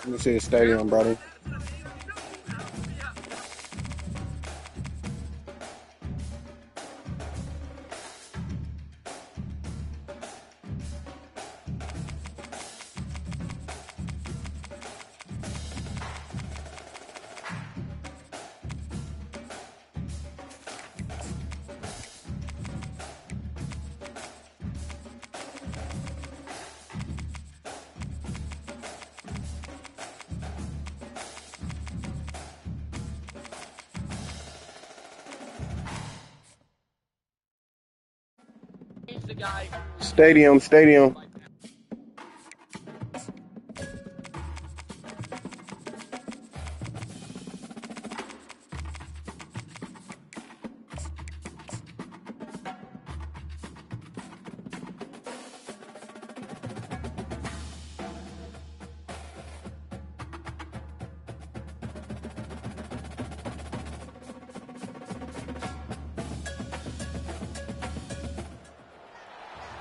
Let me see a stadium, brother. Stadium.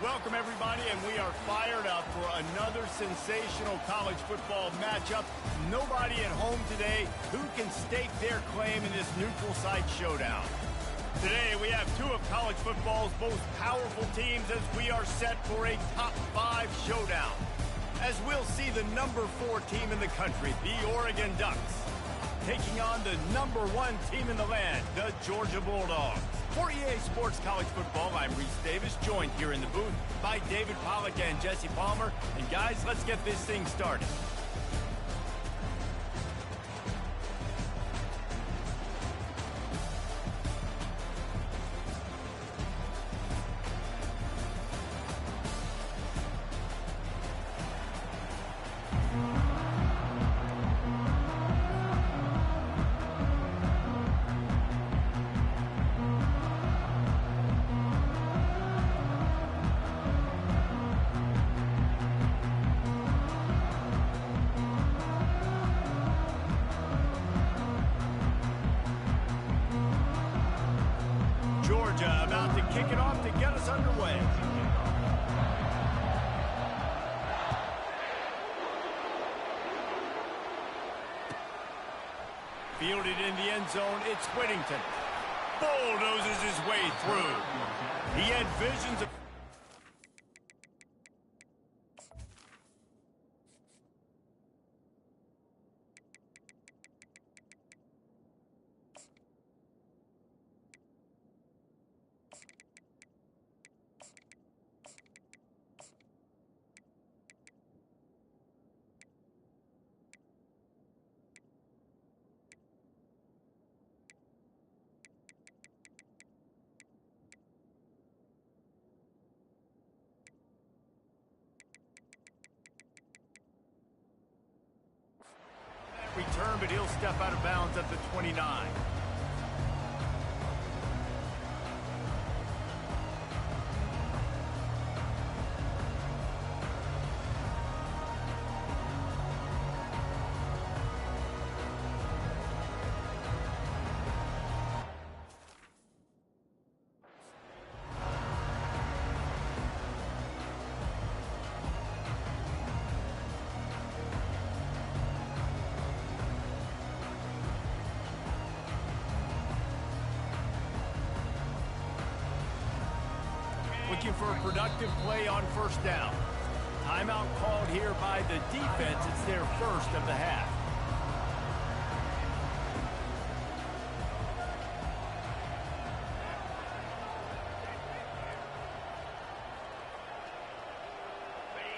Welcome, everybody, and we are fired up for another sensational college football matchup. Nobody at home today who can stake their claim in this neutral site showdown. Today, we have two of college football's most powerful teams as we are set for a top 5 showdown. As we'll see the number 4 team in the country, the Oregon Ducks, taking on the number 1 team in the land, the Georgia Bulldogs. For EA Sports College Football, I'm Reese Davis, joined here in the booth by David Pollack and Jesse Palmer. And guys, let's get this thing started. Georgia about to kick it off to get us underway. Fielded in the end zone, it's Whittington. Bulldozes his way through. He had visions of... return, but he'll step out of bounds at the 29. Looking for a productive play on first down. Timeout called here by the defense. It's their first of the half.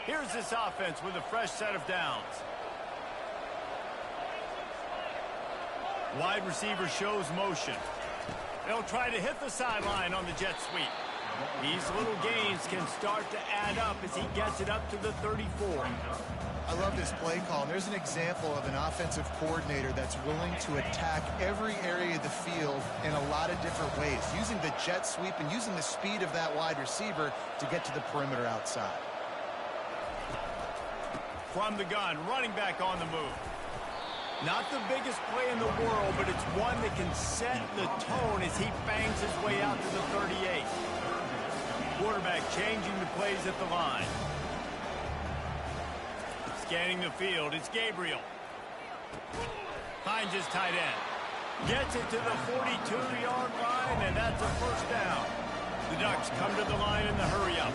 Here's this offense with a fresh set of downs. Wide receiver shows motion. They'll try to hit the sideline on the jet sweep. These little gains can start to add up as he gets it up to the 34. I love this play call. There's an example of an offensive coordinator that's willing to attack every area of the field in a lot of different ways, using the jet sweep and using the speed of that wide receiver to get to the perimeter outside. From the gun, running back on the move. Not the biggest play in the world, but it's one that can set the tone as he bangs his way out to the 38. Quarterback changing the plays at the line. Scanning the field, it's Gabriel. Finds his tight end. Gets it to the 42-yard line, and that's a first down. The Ducks come to the line in the hurry-up.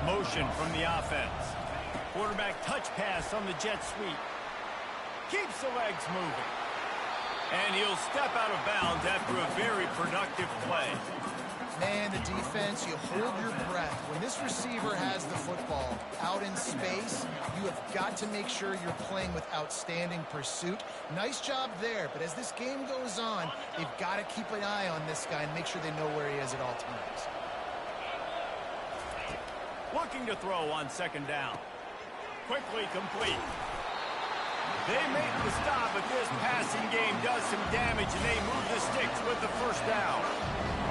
Motion from the offense. Quarterback touch pass on the jet sweep. Keeps the legs moving. And he'll step out of bounds after a very productive play. Man, the defense, you hold your breath. When this receiver has the football out in space, you have got to make sure you're playing with outstanding pursuit. Nice job there, but as this game goes on, they've got to keep an eye on this guy and make sure they know where he is at all times. Looking to throw on second down. Quickly complete. They make the stop, but this passing game does some damage, and they move the sticks with the first down.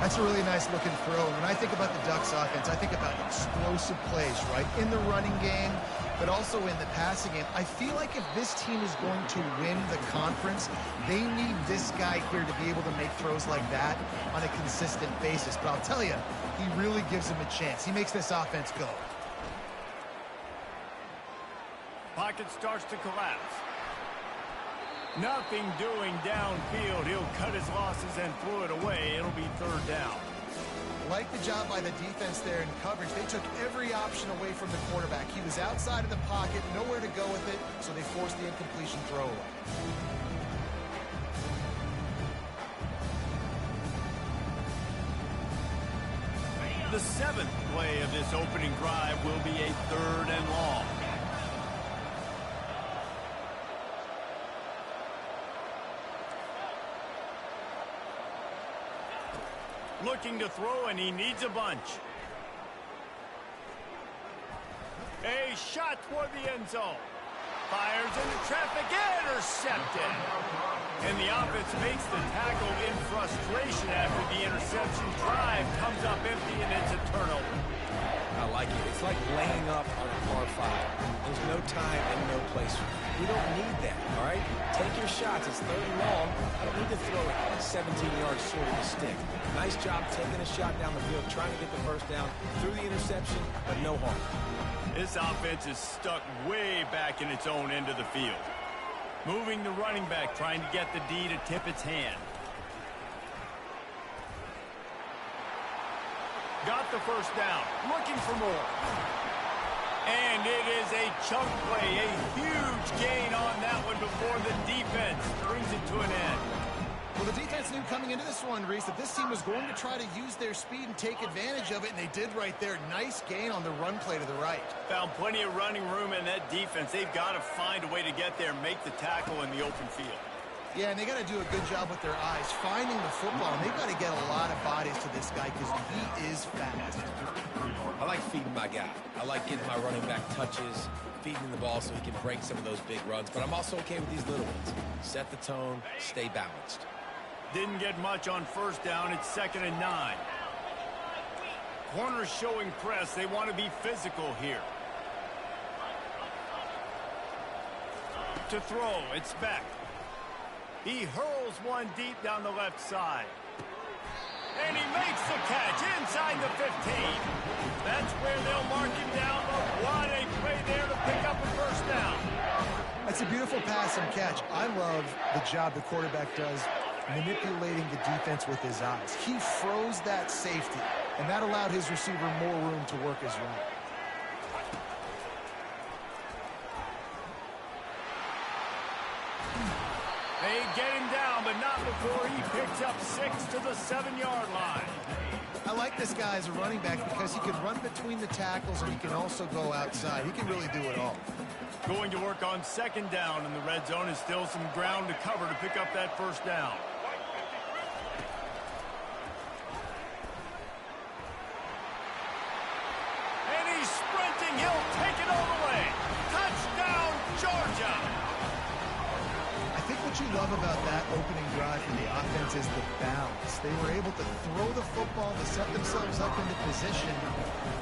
That's a really nice looking throw. When I think about the Ducks offense, I think about explosive plays, right? In the running game, but also in the passing game. I feel like if this team is going to win the conference, they need this guy here to be able to make throws like that on a consistent basis. But I'll tell you, he really gives them a chance. He makes this offense go. Pocket starts to collapse. Nothing doing downfield. He'll cut his losses and throw it away. It'll be third down. Like the job by the defense there in coverage. They took every option away from the quarterback. He was outside of the pocket, nowhere to go with it, so they forced the incompletion throw away. The seventh play of this opening drive will be a third and long. Looking to throw, and he needs a bunch. A shot toward the end zone. Fires into traffic, intercepted. And the offense makes the tackle in frustration after the interception. Drive comes up empty, and it's a turnover. I like it. It's like laying up on a par 5. There's no time and no place for it. We don't need that, all right? Take your shots. It's third and long. I don't need to throw it 17 yards short of the stick. Nice job taking a shot down the field, trying to get the first down through the interception, but no harm. This offense is stuck way back in its own end of the field. Moving the running back, trying to get the D to tip its hand. Got the first down, looking for more. And it is a chunk play, a huge gain on that one before the defense brings it to an end. Well, the defense knew coming into this one, Reese, that this team was going to try to use their speed and take advantage of it, and they did right there. Nice gain on the run play to the right. Found plenty of running room in that defense. They've got to find a way to get there and make the tackle in the open field. Yeah, and they got to do a good job with their eyes, finding the football, and they've got to get a lot of bodies to this guy because he is fast. I like feeding my guy. I like getting my running back touches, feeding the ball so he can break some of those big runs, but I'm also okay with these little ones. Set the tone, stay balanced. Didn't get much on first down. It's 2nd and 9. Corners showing press. They want to be physical here. To throw, it's Beck. He hurls one deep down the left side. And he makes the catch inside the 15. That's where they'll mark him down, but what a play there to pick up a first down. That's a beautiful pass and catch. I love the job the quarterback does manipulating the defense with his eyes. He froze that safety, and that allowed his receiver more room to work his route. They get him down, but not before he picks up 6 to the 7-yard line. I like this guy as a running back because he can run between the tackles and he can also go outside. He can really do it all. Going to work on 2nd down in the red zone, and still some ground to cover to pick up that first down. And he's sprinting. He'll take it all the way. Touchdown, Georgia. I think what you love about that opening drive for the offense is the balance. They were able to throw the football to set themselves up into position,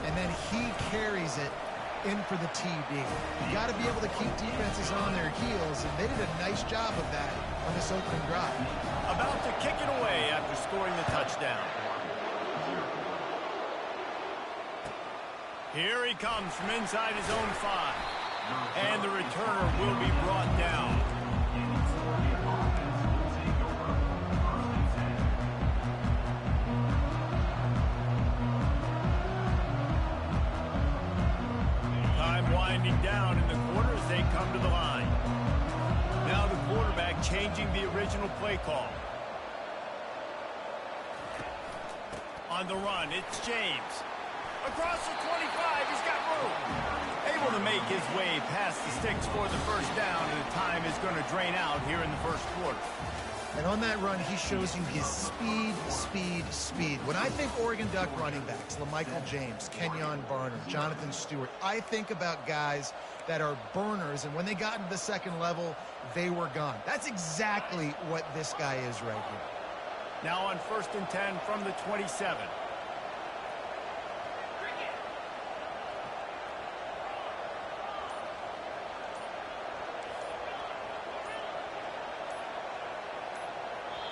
and then he carries it in for the TD. You got to be able to keep defenses on their heels, and they did a nice job of that on this opening drive. About to kick it away after scoring the touchdown. Here he comes from inside his own 5. And the returner will be brought down. Time winding down in the quarter as they come to the line. Now the quarterback changing the original play call. On the run, it's James. Across the 25, he's got room. Able to make his way past the sticks for the first down, and the time is going to drain out here in the first quarter. And on that run, he shows you his speed, speed, speed. When I think Oregon Duck running backs, LaMichael James, Kenyon Barner, Jonathan Stewart, I think about guys that are burners, and when they got into the second level, they were gone. That's exactly what this guy is right here. Now on 1st and 10 from the 27.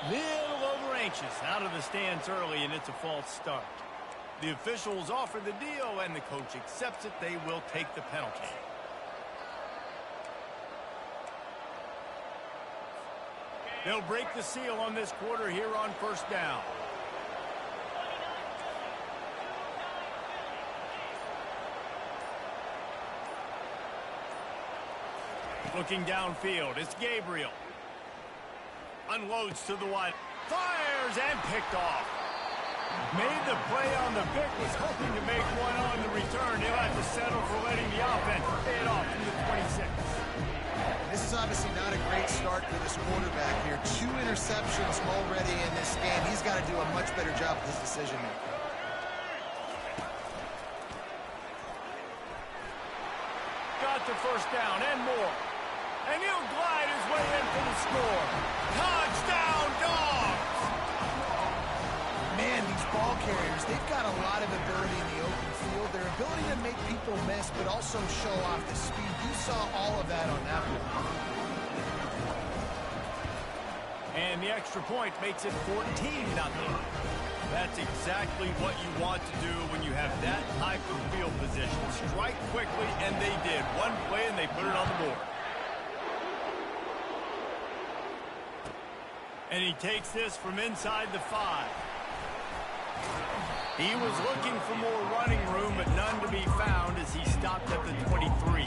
Little over anxious, out of the stands early, and it's a false start. The officials offer the deal, and the coach accepts it. They will take the penalty. They'll break the seal on this quarter here on 1st down. Looking downfield, it's Gabriel. Unloads to the wide. Fires and picked off. Made the play on the pick, was hoping to make one on the return. He'll have to settle for letting the offense pay it off from the 26. This is obviously not a great start for this quarterback here. 2 interceptions already in this game. He's got to do a much better job with his decision making. Got the first down and more. And he'll glide his way in for the score. Touchdown, Dogs! Man, these ball carriers, they've got a lot of ability in the open field. Their ability to make people miss, but also show off the speed. You saw all of that on that one. And the extra point makes it 14-0. That's exactly what you want to do when you have that type of field position. Strike quickly, and they did. One play, and they put it on the board. And he takes this from inside the 5. He was looking for more running room, but none to be found as he stopped at the 23.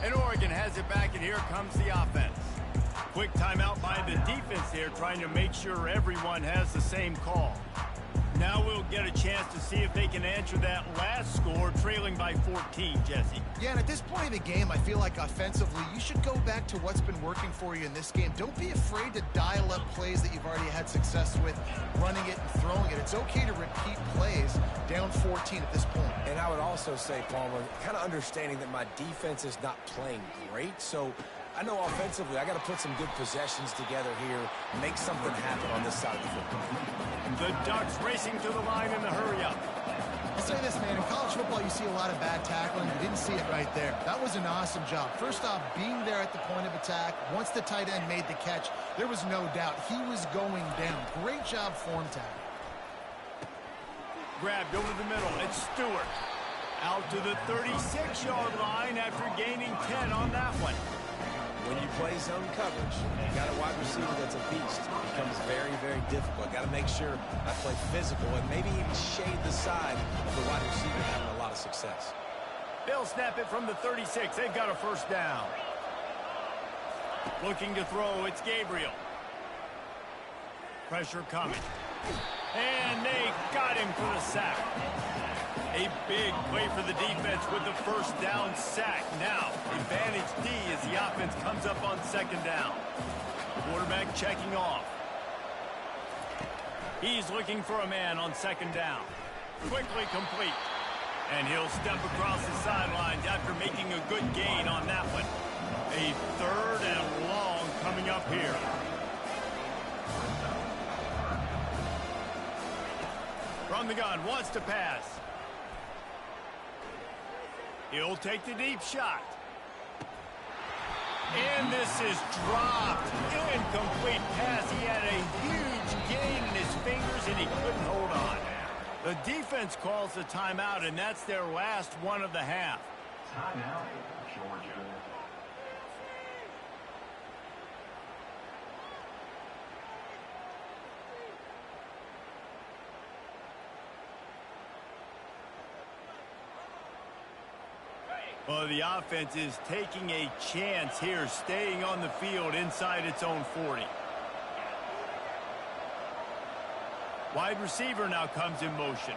And Oregon has it back, and here comes the offense. Quick timeout by the defense here, trying to make sure everyone has the same call. Now we'll get a chance to see if they can answer that last score, trailing by 14, Jesse. Yeah, and at this point of the game, I feel like offensively, you should go back to what's been working for you in this game. Don't be afraid to dial up plays that you've already had success with, running it and throwing it. It's okay to repeat plays down 14 at this point. And I would also say, Palmer, kind of understanding that my defense is not playing great, so I know offensively I got to put some good possessions together here, make something happen on this side of the football. The Ducks racing to the line in the hurry-up. I'll say this, man, in college football you see a lot of bad tackling. You didn't see it right there. That was an awesome job. First off, being there at the point of attack. Once the tight end made the catch, there was no doubt he was going down. Great job form tackle. Grabbed over the middle. It's Stewart. Out to the 36-yard line after gaining 10 on that one. When you play zone coverage, you got a wide receiver that's a beast. It becomes very, very difficult. Got to make sure I play physical and maybe even shade the side of the wide receiver having a lot of success. They'll snap it from the 36. They've got a first down. Looking to throw, it's Gabriel. Pressure coming. And they got him for the sack. A big play for the defense with the first down sack. Now, advantage D as the offense comes up on second down. Quarterback checking off. He's looking for a man on second down. Quickly complete. And he'll step across the sidelines after making a good gain on that one. A third and long coming up here. From the gun, wants to pass. He'll take the deep shot. And this is dropped. Incomplete pass. He had a huge gain in his fingers, and he couldn't hold on. The defense calls the timeout, and that's their last one of the half. Timeout, Georgia. Well, the offense is taking a chance here, staying on the field inside its own 40. Wide receiver now comes in motion.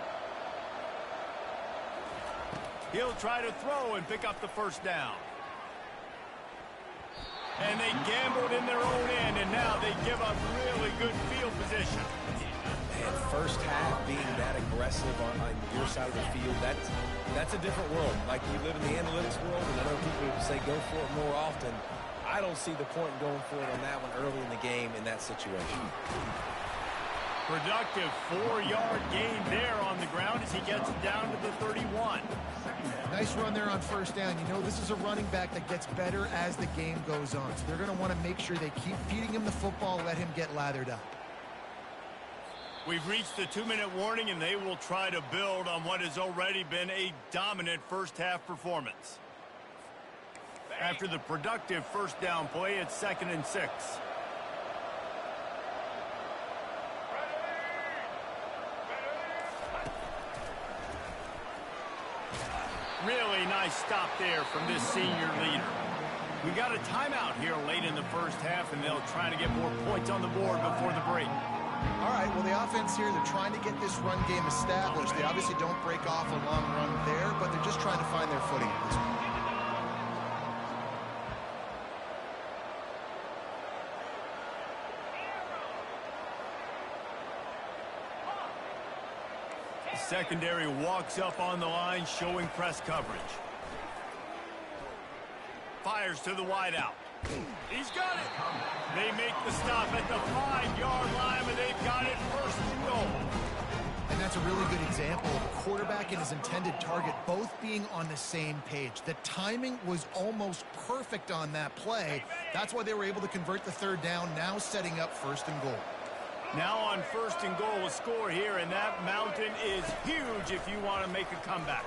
He'll try to throw and pick up the first down. And they gambled in their own end, and now they give up really good field position. And first half being that aggressive on your side of the field, that's a different world. Like we live in the analytics world, and I know people say go for it more often. I don't see the point in going for it on that one early in the game in that situation. Productive 4-yard gain there on the ground as he gets it down to the 31. Nice run there on first down. You know, this is a running back that gets better as the game goes on. So they're going to want to make sure they keep feeding him the football, let him get lathered up. We've reached the 2-minute warning, and they will try to build on what has already been a dominant first-half performance. After the productive first down play, it's 2nd and 6. Really nice stop there from this senior leader. We got a timeout here late in the first half, and they'll try to get more points on the board before the break. All right, well, the offense here, they're trying to get this run game established. They obviously don't break off a long run there, but they're just trying to find their footing at this point. Secondary walks up on the line, showing press coverage. Fires to the wideout. He's got it. They make the stop at the 5-yard line, but they've got it first and goal. And that's a really good example of a quarterback and his intended target both being on the same page. The timing was almost perfect on that play. That's why they were able to convert the third down, now setting up 1st and goal. Now on 1st and goal, a score here, and that mountain is huge if you want to make a comeback.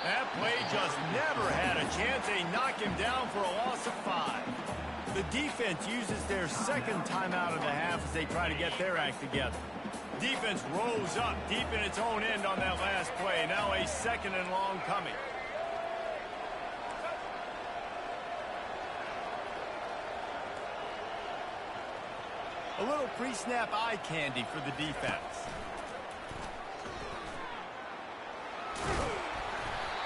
That play just never had a chance. They knock him down for a loss of 5. The defense uses their second timeout of the half as they try to get their act together. Defense rolls up deep in its own end on that last play. Now a 2nd and long coming. A little pre-snap eye candy for the defense.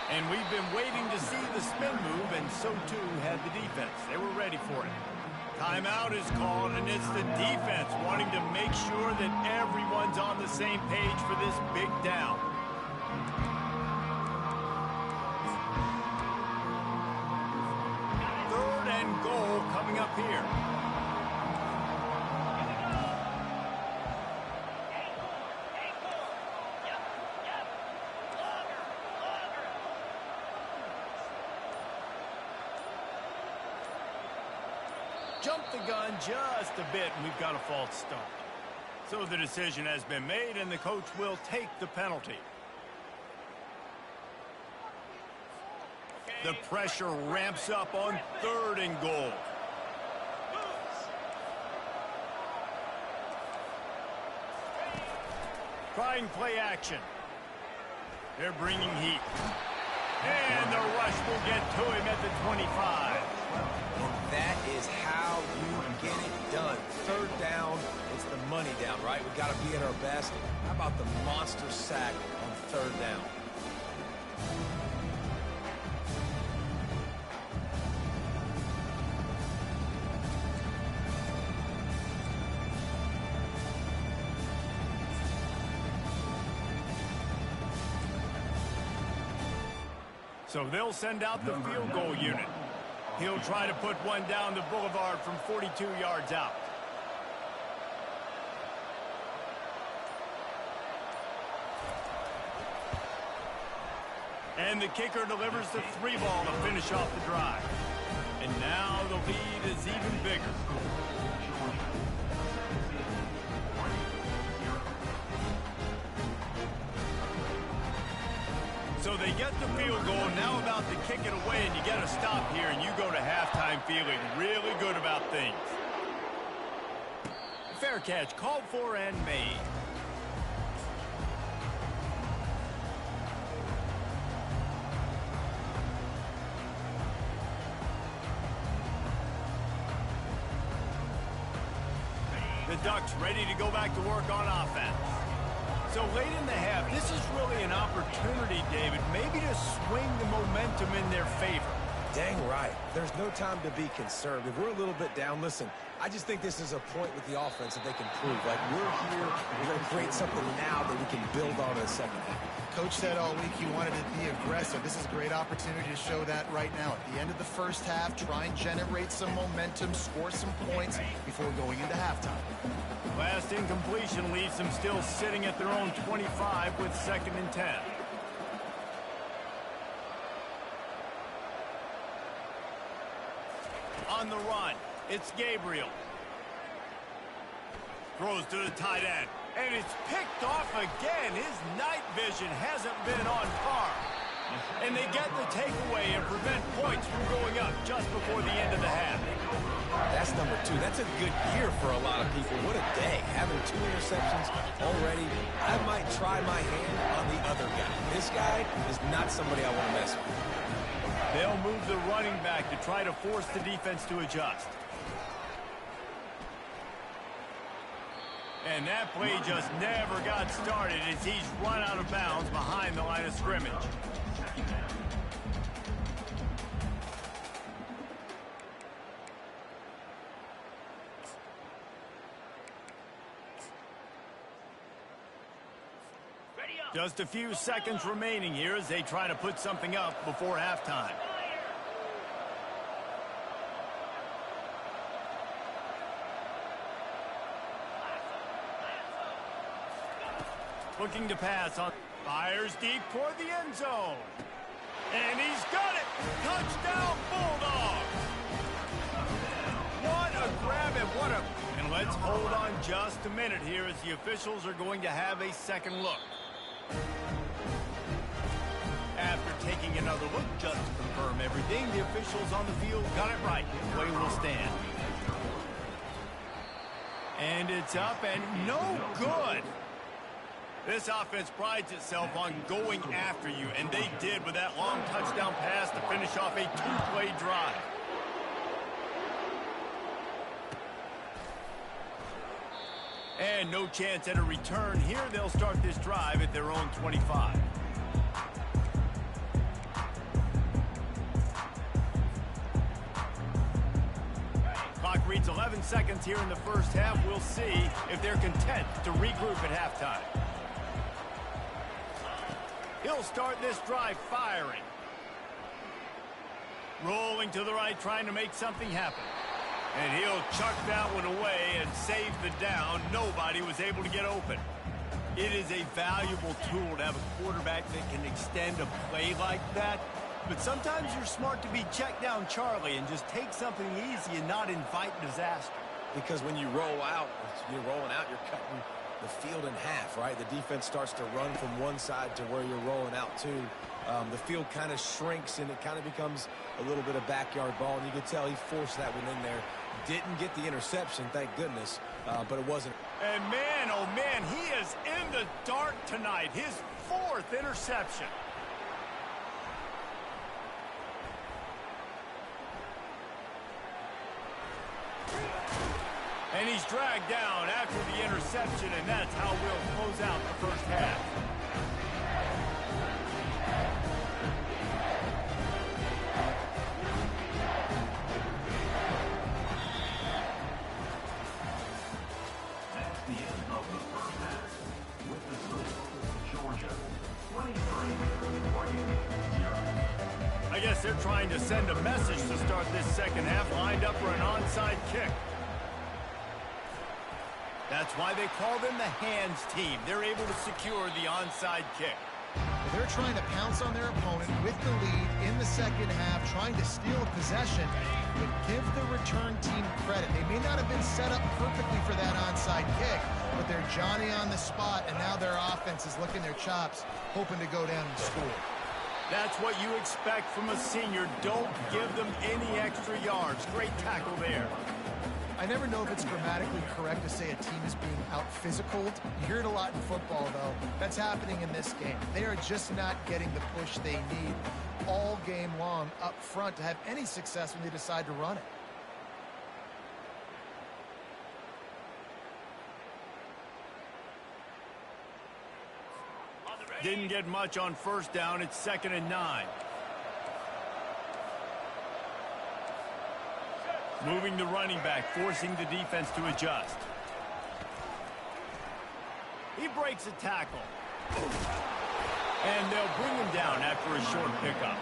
And we've been waiting to see the spin move, and so too had the defense. They were ready for it. Timeout is called, and it's the defense wanting to make sure that everyone's on the same page for this big down. Third and goal coming up here. Jumped the gun just a bit, and we've got a false start. So the decision has been made, and the coach will take the penalty. The pressure ramps up on 3rd and goal. Trying play action. They're bringing heat. And the rush will get to him at the 25. And that is how you get it done. 3rd down, it's the money down, right? We got to be at our best. How about the monster sack on 3rd down? So they'll send out the field goal unit. He'll try to put one down the boulevard from 42 yards out. And the kicker delivers the 3 ball to finish off the drive. And now the lead is even bigger. So they get the field goal, now about to kick it away, and you got to stop here, and you go to halftime feeling really good about things. Fair catch, called for and made. The Ducks ready to go back to work on offense. So late in the half, this is really an opportunity, David, maybe to swing the momentum in their favor. Dang right. There's no time to be concerned. If we're a little bit down, listen, I just think this is a point with the offense that they can prove. Like, we're here, we're going to create something now that we can build on in the second half. Coach said all week he wanted to be aggressive. This is a great opportunity to show that right now. At the end of the first half, try and generate some momentum, score some points before going into halftime. Last incompletion leaves them still sitting at their own 25 with 2nd and 10. On the run, it's Gabriel. Throws to the tight end. And it's picked off again. His night vision hasn't been on par. And they get the takeaway and prevent points from going up just before the end of the half. That's number 2. That's a good year for a lot of people. What a day. Having 2 interceptions already. I might try my hand on the other guy. This guy is not somebody I want to mess with. They'll move the running back to try to force the defense to adjust. And that play just never got started as he's run out of bounds behind the line of scrimmage. Just a few seconds remaining here as they try to put something up before halftime. Looking to pass on. Fires deep toward the end zone. And he's got it. Touchdown, Bulldogs. What a grab and what a... And let's hold on just a minute here as the officials are going to have a second look. After taking another look just to confirm everything, the officials on the field got it right. Play will stand. And it's up and no good. This offense prides itself on going after you, and they did with that long touchdown pass to finish off a 2-play drive. And no chance at a return here. They'll start this drive at their own 25. Clock reads 11 seconds here in the first half. We'll see if they're content to regroup at halftime. He'll start this drive firing. Rolling to the right, trying to make something happen. And he'll chuck that one away and save the down. Nobody was able to get open. It is a valuable tool to have a quarterback that can extend a play like that. But sometimes you're smart to be check down Charlie and just take something easy and not invite disaster. Because when you roll out, you're rolling out, you're cutting the field in half, right? The defense starts to run from one side to where you're rolling out to. The field kind of shrinks and it kind of becomes a little bit of backyard ball. And you can tell he forced that one in there. Didn't get the interception, thank goodness, but it wasn't. And man, oh man, he is in the dark tonight. His 4th interception. And he's dragged down after the interception, and that's how we'll close out the first half. That's the end of the first half. With the score, Georgia 23, 0. I guess they're trying to send a message to start this second half, lined up for an onside kick. That's why they call them the hands team. They're able to secure the onside kick. They're trying to pounce on their opponent with the lead in the second half, trying to steal a possession, but give the return team credit. They may not have been set up perfectly for that onside kick, but they're Johnny on the spot, and now their offense is licking their chops, hoping to go down and score. That's what you expect from a senior. Don't give them any extra yards. Great tackle there. I never know if it's grammatically correct to say a team is being out-physicaled. You hear it a lot in football, though. That's happening in this game. They are just not getting the push they need all game long up front to have any success when they decide to run it. Didn't get much on first down. It's 2nd and 9. Moving the running back, forcing the defense to adjust. He breaks a tackle. And they'll bring him down after a short pickup.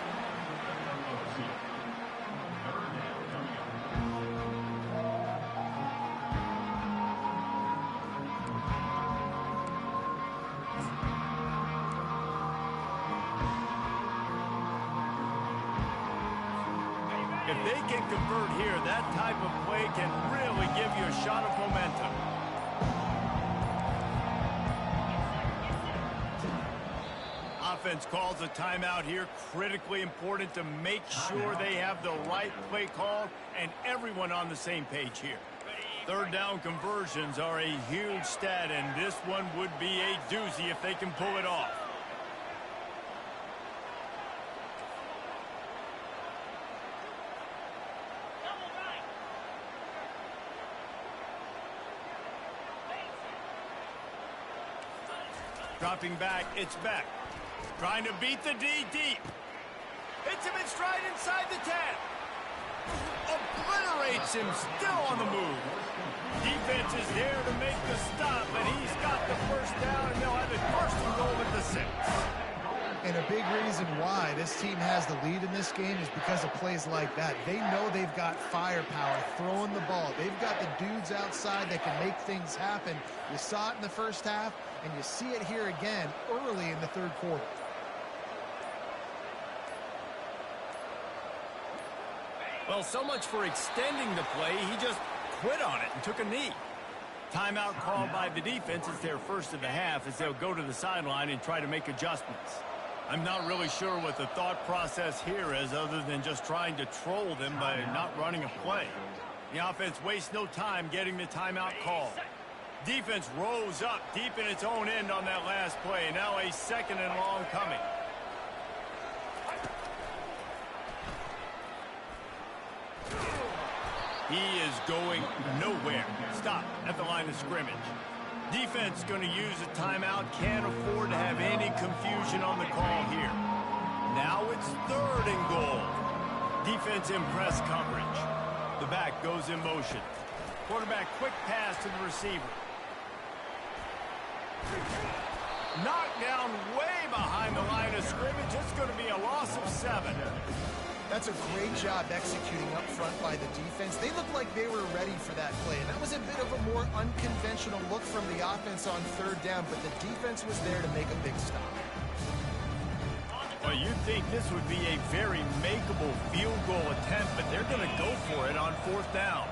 If they can convert here, that type of play can really give you a shot of momentum. Offense calls a timeout here. Critically important to make sure they have the right play call and everyone on the same page here. Third down conversions are a huge stat, and this one would be a doozy if they can pull it off. Dropping back, it's Beck. Trying to beat the D deep. Hits him in stride inside the 10. Obliterates him, still on the move. Defense is there to make the stop, but he's got the first down, and they'll have it 1st and goal at the 6. And a big reason why this team has the lead in this game is because of plays like that. They know they've got firepower throwing the ball. They've got the dudes outside that can make things happen. You saw it in the first half, and you see it here again early in the third quarter. Well, so much for extending the play. He just quit on it and took a knee. Timeout called by the defense. It's their first of the half as they'll go to the sideline and try to make adjustments. I'm not really sure what the thought process here is other than just trying to troll them by not running a play. The offense wastes no time getting the timeout call. Defense rose up deep in its own end on that last play. Now a 2nd and long coming. He is going nowhere. Stop at the line of scrimmage. Defense going to use a timeout. Can't afford to have any confusion on the call here. Now it's 3rd and goal. Defense in press coverage. The back goes in motion. Quarterback quick pass to the receiver. Knocked down way behind the line of scrimmage. It's going to be a loss of 7. That's a great job executing up front by the defense. They looked like they were ready for that play. And that was a bit of a more unconventional look from the offense on 3rd down, but the defense was there to make a big stop. Well, you'd think this would be a very makeable field goal attempt, but they're going to go for it on 4th down.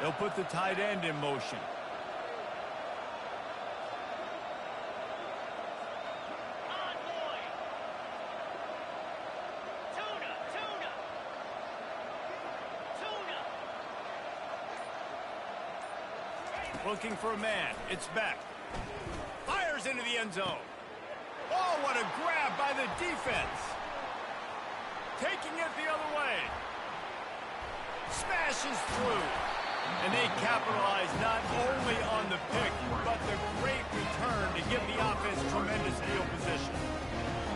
They'll put the tight end in motion. Looking for a man. It's Beck. Fires into the end zone. Oh, what a grab by the defense. Taking it the other way. Smashes through. And they capitalize not only on the pick, but the great return to give the offense tremendous field position.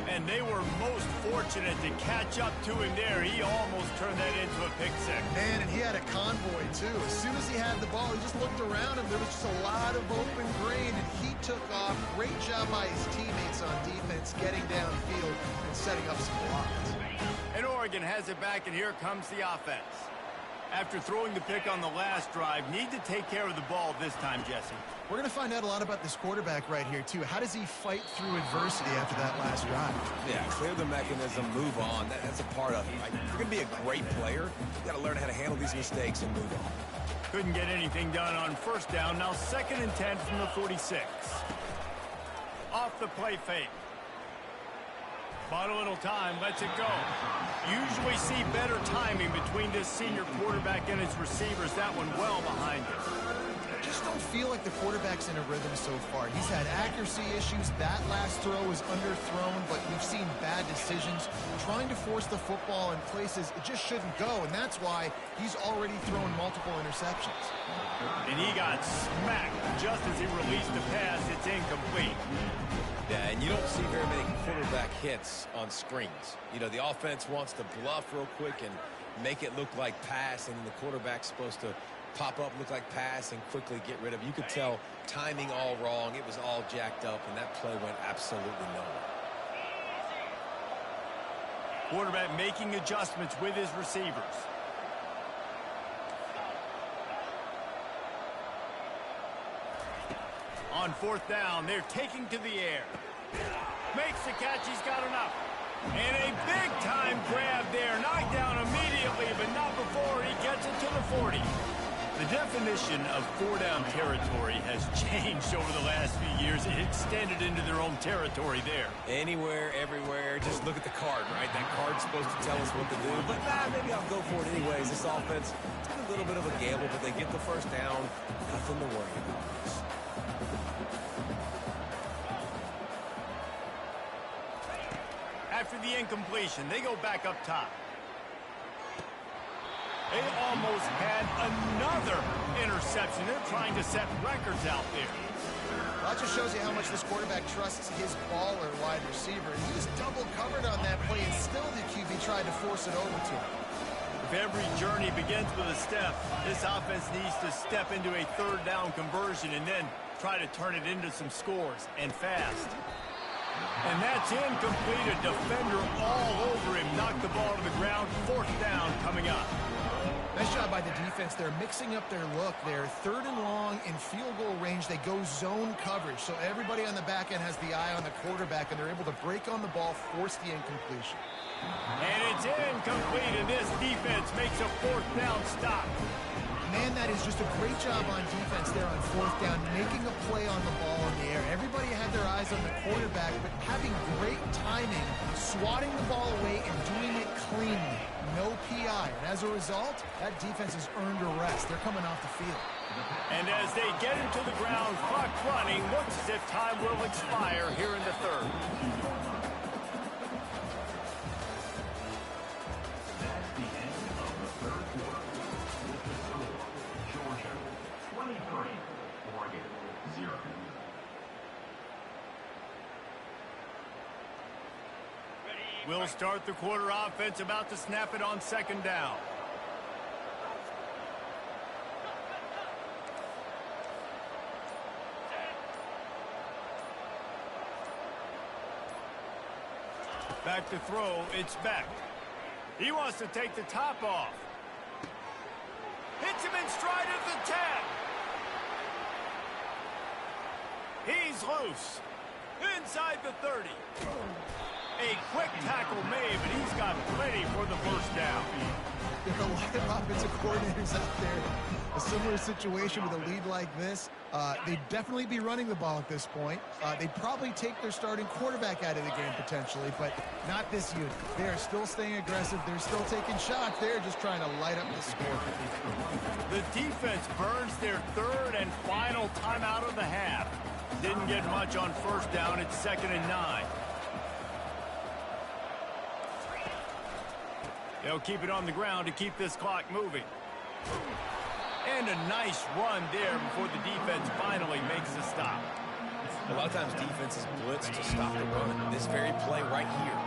And they were most fortunate to catch up to him there. He almost turned that into a pick six. Man, and he had a convoy, too. As soon as he had the ball, he just looked around him. There was just a lot of open green, and he took off. Great job by his teammates on defense, getting downfield and setting up some blocks. And Oregon has it back, and here comes the offense. After throwing the pick on the last drive, need to take care of the ball this time, Jesse. We're going to find out a lot about this quarterback right here, too. How does he fight through adversity after that last drive? Yeah, clear the mechanism, move on. That's a part of it, right? If you're going to be a great player, you got to learn how to handle these mistakes and move on. Couldn't get anything done on first down. Now 2nd and 10 from the 46. Off the play fake. Bought a little time, lets it go. Usually see better timing between this senior quarterback and his receivers. That one well behind him. Just don't feel like the quarterback's in a rhythm so far. He's had accuracy issues. That last throw was underthrown, but we've seen bad decisions. Trying to force the football in places it just shouldn't go, and that's why he's already thrown multiple interceptions. And he got smacked just as he released the pass. It's incomplete. Yeah, and you don't see very many quarterback hits on screens. You know, the offense wants to bluff real quick and make it look like pass, and the quarterback's supposed to pop up, look like pass, and quickly get rid of it. You could tell timing all wrong. It was all jacked up, and that play went absolutely nowhere. Quarterback making adjustments with his receivers. On 4th down, they're taking to the air. Makes the catch, he's got enough. And a big-time grab there. Knocked down immediately, but not before he gets it to the 40. The definition of 4-down territory has changed over the last few years. It extended into their own territory there. Anywhere, everywhere, just look at the card, right? That card's supposed to tell us what to do, but maybe I'll go for it anyways. This offense, it's been a little bit of a gamble, but they get the first down. Nothing to worry about. After the incompletion, they go back up top. They almost had another interception. They're trying to set records out there. That just shows you how much this quarterback trusts his baller wide receiver. He was double covered on that play, and still the QB tried to force it over to him. If every journey begins with a step, this offense needs to step into a 3rd down conversion and then try to turn it into some scores, and fast. And that's incomplete. A defender all over him. Knocked the ball to the ground. 4th down coming up. Nice job by the defense. They're mixing up their look. They're 3rd and long in field goal range. They go zone coverage. So everybody on the back end has the eye on the quarterback, and they're able to break on the ball, force the incompletion. And it's incomplete, and this defense makes a 4th down stop. Man, that is just a great job on defense there on 4th down, making a play on the ball in the air. Everybody had their eyes on the quarterback, but having great timing, swatting the ball away and doing it cleanly. No PI. And as a result, that defense has earned a rest. They're coming off the field. And as they get into the ground, clock running, looks as if time will expire here in the 3rd. That's the end of the 3rd quarter. With the score, Georgia 23, Oregon 0. We'll start the quarter offense, about to snap it on 2nd down. Back to throw, it's Beck. He wants to take the top off. Hits him in stride at the 10. He's loose. Inside the 30. A quick tackle made, but he's got plenty for the 1st down. There are a lot of offensive coordinators out there. A similar situation with a lead like this. They'd definitely be running the ball at this point. They'd probably take their starting quarterback out of the game potentially, but not this unit. They are still staying aggressive. They're still taking shots. They're just trying to light up the score. The defense burns their 3rd and final timeout of the half. Didn't get much on 1st down. It's 2nd and 9. They'll keep it on the ground to keep this clock moving. And a nice run there before the defense finally makes a stop. A lot of times defenses blitz to stop the run. This very play right here,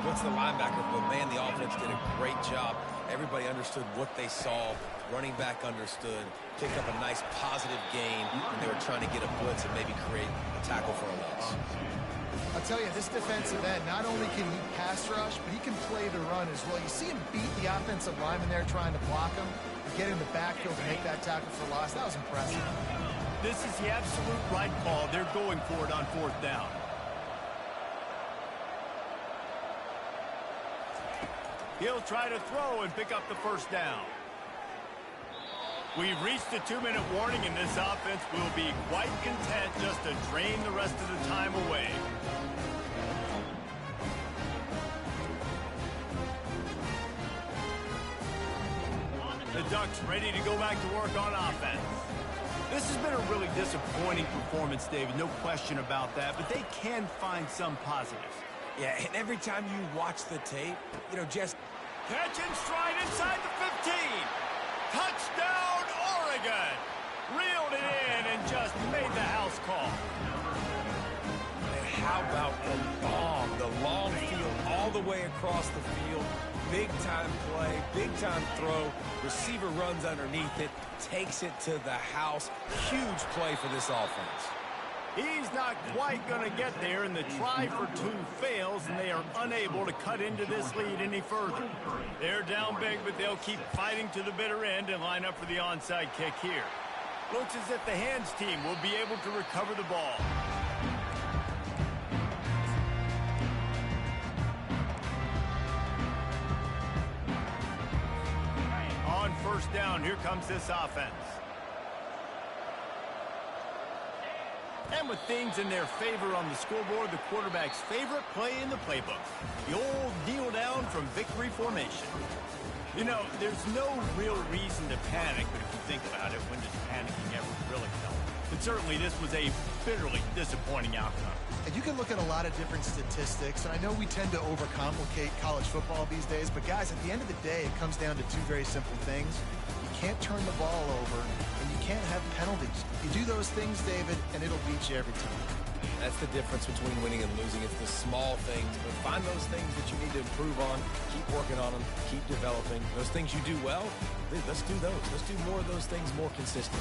blitz the linebacker, but man, the offense did a great job. Everybody understood what they saw. Running back understood. Picked up a nice positive gain when they were trying to get a blitz and maybe create a tackle for a loss. I'll tell you, this defensive end, not only can he pass rush, but he can play the run as well. You see him beat the offensive lineman there trying to block him. get in the backfield to make that tackle for loss. That was impressive. This is the absolute right call. They're going for it on 4th down. He'll try to throw and pick up the 1st down. We've reached the 2-minute warning, and this offense will be quite content just to drain the rest of the time away. The Ducks ready to go back to work on offense. This has been a really disappointing performance, David, no question about that, but they can find some positives. Yeah, and every time you watch the tape, just... Catch and stride inside the 15. Touchdown, Oregon. Reeled it in and just made the house call. And how about the bomb? The long field all the way across the field. Big-time play, big-time throw. Receiver runs underneath it, takes it to the house. Huge play for this offense. He's not quite going to get there, and the try for 2 fails, and they are unable to cut into this lead any further. They're down big, but they'll keep fighting to the bitter end and line up for the onside kick here. Looks as if the hands team will be able to recover the ball. On 1st down, here comes this offense. And with things in their favor on the scoreboard, the quarterback's favorite play in the playbook, the old kneel down from victory formation. There's no real reason to panic, but if you think about it, when does panicking ever really help? And certainly this was a bitterly disappointing outcome. And you can look at a lot of different statistics, and I know we tend to overcomplicate college football these days, but guys, at the end of the day, it comes down to 2 very simple things. You can't turn the ball over, and you can't have penalties. You do those things, David, and it'll beat you every time. That's the difference between winning and losing. It's the small things, but find those things that you need to improve on, keep working on them, keep developing. Those things you do well, let's do those. Let's do more of those things more consistently.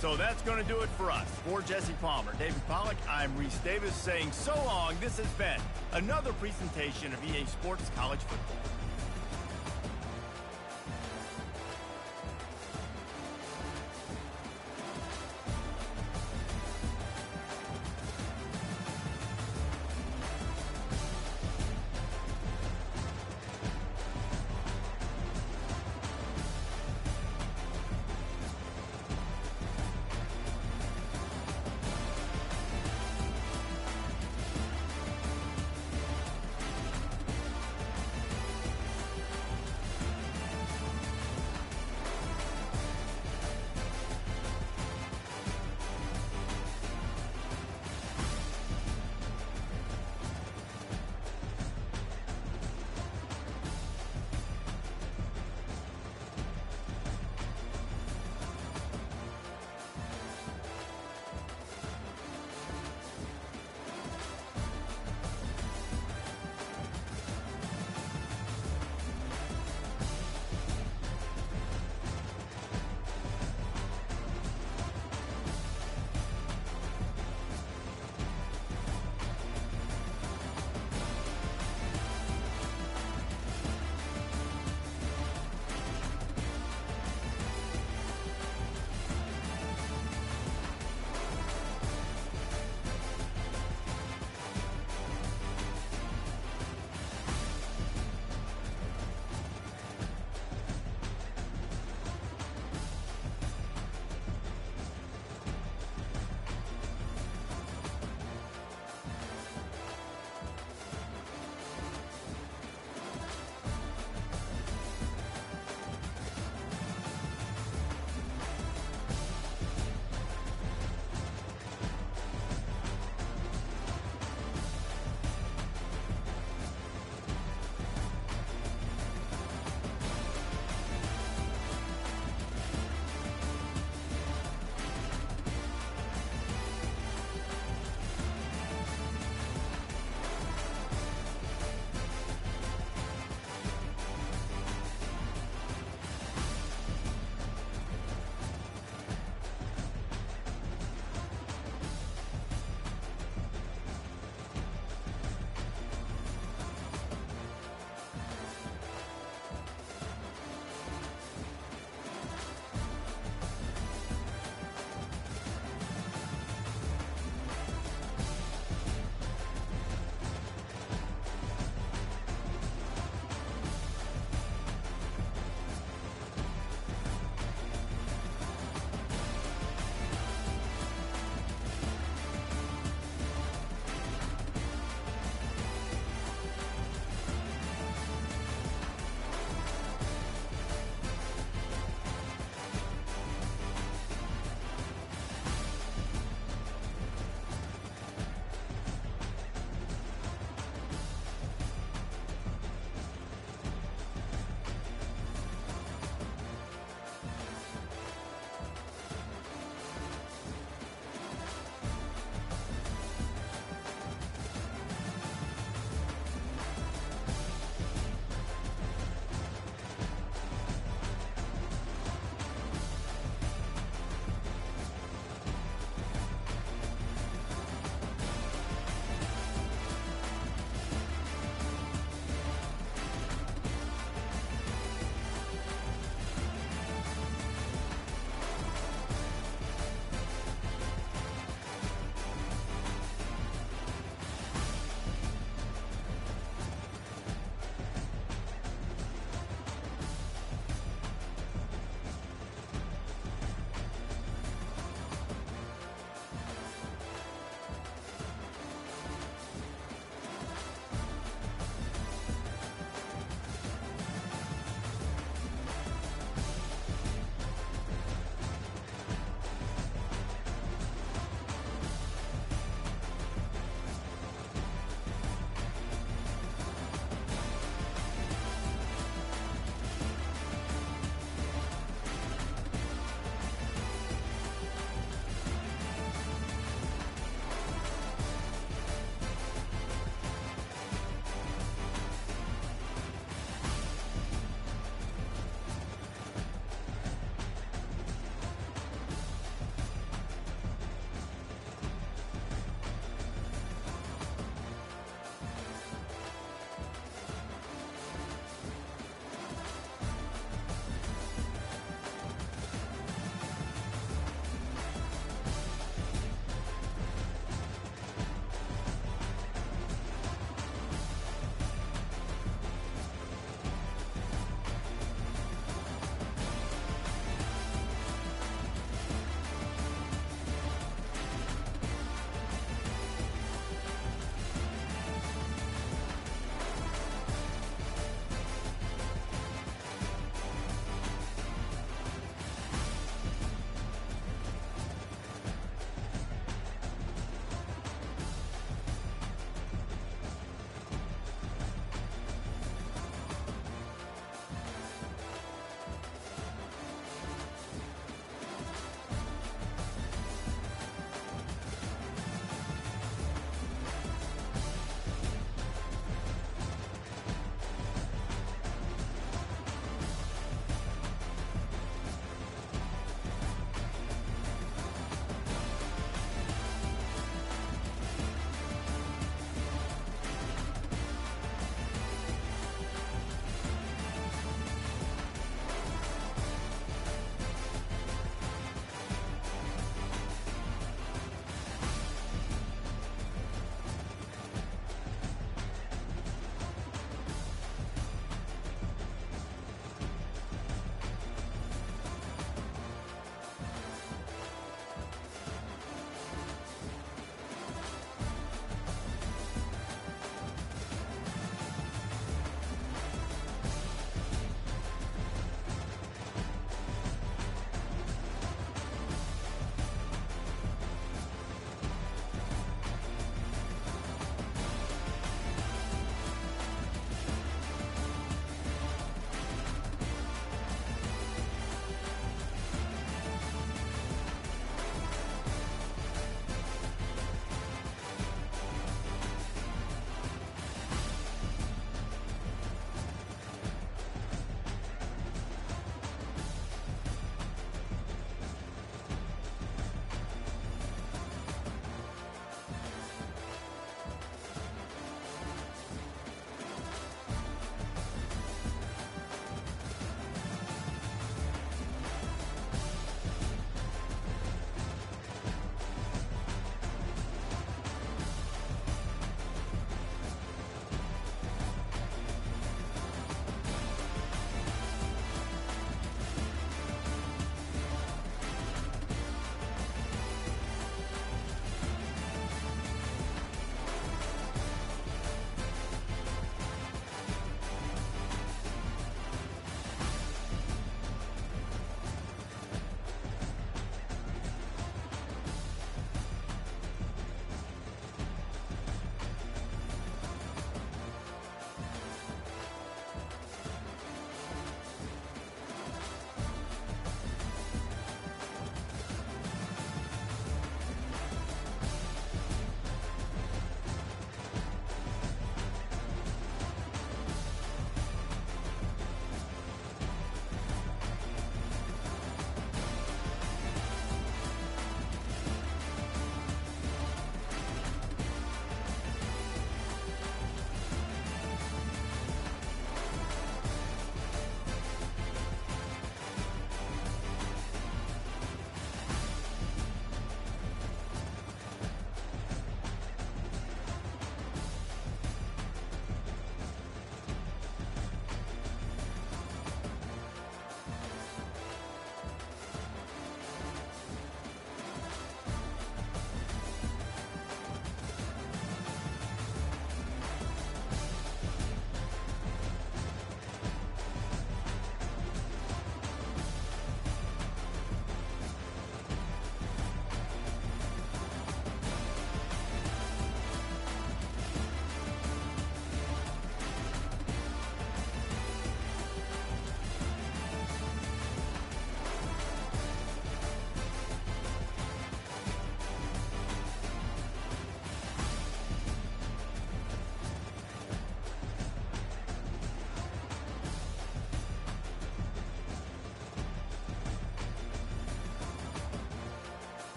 So that's going to do it for us. For Jesse Palmer, David Pollack, I'm Reese Davis saying so long. This has been another presentation of EA Sports College Football.